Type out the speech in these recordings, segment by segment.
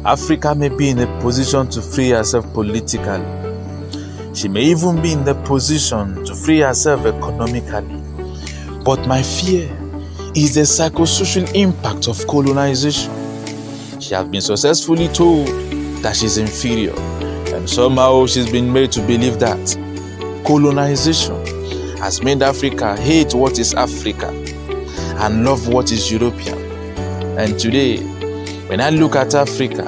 Africa may be in a position to free herself politically. She may even be in the position to free herself economically. But my fear is the psychosocial impact of colonization. She has been successfully told that she's inferior, and somehow she's been made to believe that. Colonization has made Africa hate what is Africa and love what is European. And today, when I look at Africa,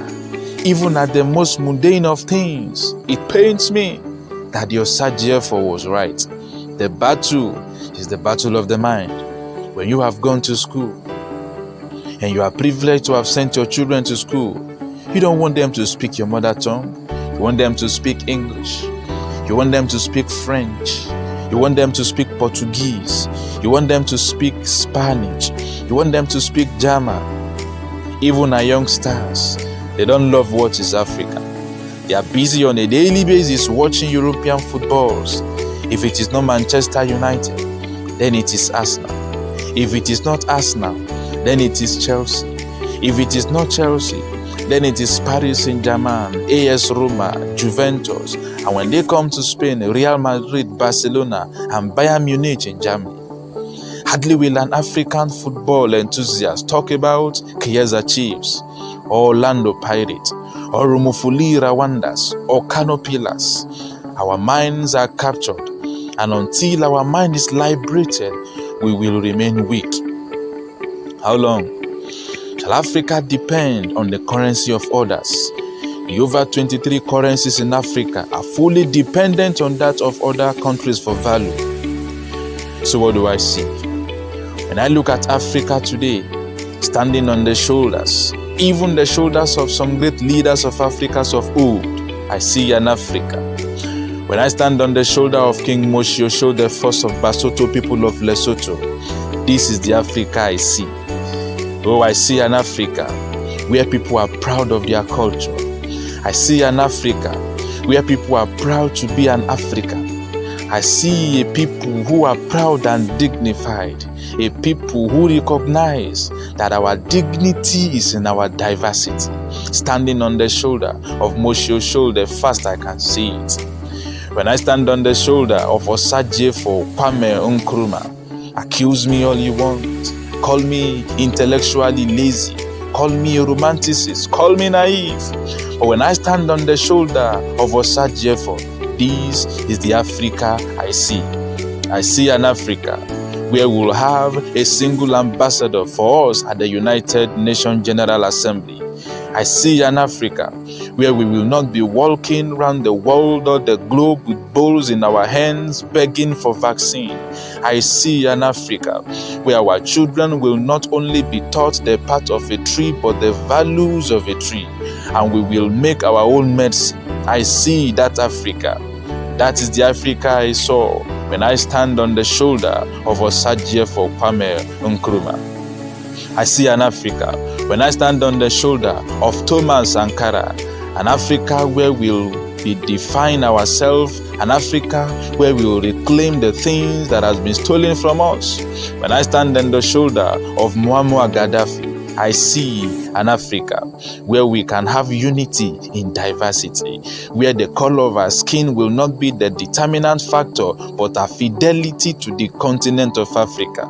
even at the most mundane of things, it pains me that your Osajefo was right. The battle is the battle of the mind. When you have gone to school and you are privileged to have sent your children to school, you don't want them to speak your mother tongue. You want them to speak English. You want them to speak French. You want them to speak Portuguese. You want them to speak Spanish. You want them to speak German. Even our youngsters, they don't love what is Africa. They are busy on a daily basis watching European footballs. If it is not Manchester United, then it is Arsenal. If it is not Arsenal, then it is Chelsea. If it is not Chelsea, then it is Paris Saint-Germain, AS Roma, Juventus. And when they come to Spain, Real Madrid, Barcelona, and Bayern Munich in Germany. Hardly will an African football enthusiast talk about Kaizer Chiefs, or Orlando Pirates, or Rumufuli Rwandas, or Kano Pillars. Our minds are captured, and until our mind is liberated, we will remain weak. How long shall Africa depend on the currency of others? The over 23 currencies in Africa are fully dependent on that of other countries for value. So what do I see? When I look at Africa today, standing on the shoulders, even the shoulders of some great leaders of Africans of old, I see an Africa. When I stand on the shoulder of King Moshi Osho, the first of Basotho people of Lesotho, this is the Africa I see. Oh, I see an Africa where people are proud of their culture. I see an Africa where people are proud to be an African. I see a people who are proud and dignified, a people who recognize that our dignity is in our diversity. Standing on the shoulder of Moshi Osho, the first I can see it. When I stand on the shoulder of Osajefo, Kwame Nkrumah, accuse me all you want, call me intellectually lazy, call me a romanticist, call me naive. But when I stand on the shoulder of Osajefo, this is the Africa I see. I see an Africa where we'll have a single ambassador for us at the United Nations General Assembly. I see an Africa where we will not be walking around the world or the globe with bowls in our hands begging for vaccine. I see an Africa where our children will not only be taught the part of a tree but the values of a tree, and we will make our own medicine. I see that Africa. That is the Africa I saw when I stand on the shoulder of Osajefo Kwame Nkrumah. I see an Africa when I stand on the shoulder of Thomas Sankara, an Africa where we'll be define ourselves, an Africa where we will reclaim the things that has been stolen from us. When I stand on the shoulder of Muammar Gaddafi, I see an Africa where we can have unity in diversity, where the color of our skin will not be the determinant factor, but our fidelity to the continent of Africa.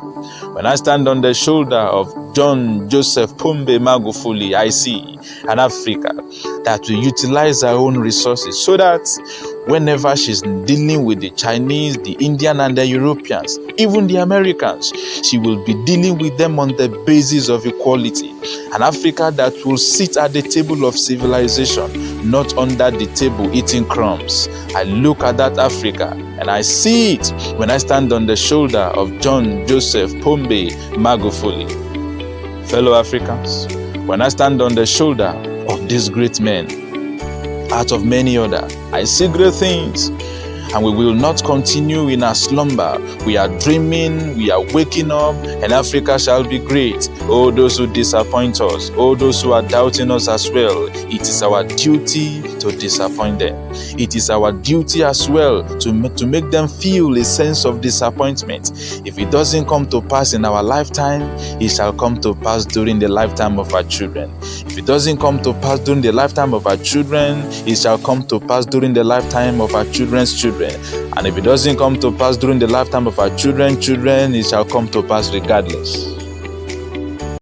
When I stand on the shoulder of John Joseph Pombe Magufuli, I see an Africa that will utilize our own resources so that whenever she's dealing with the Chinese, the Indian, and the Europeans, even the Americans, she will be dealing with them on the basis of equality. An Africa that will sit at the table of civilization, not under the table eating crumbs. I look at that Africa and I see it when I stand on the shoulder of John Joseph Pombe Magufuli. Fellow Africans, when I stand on the shoulder of these great men, out of many others, I see great things. and we will not continue in our slumber. We are dreaming, we are waking up, and Africa shall be great. Oh, those who disappoint us, oh, those who are doubting us as well, it is our duty to disappoint them. It is our duty as well to make them feel a sense of disappointment. If it doesn't come to pass in our lifetime, it shall come to pass during the lifetime of our children. If it doesn't come to pass during the lifetime of our children, it shall come to pass during the lifetime of our children's children. And if it doesn't come to pass during the lifetime of our children, it shall come to pass regardless.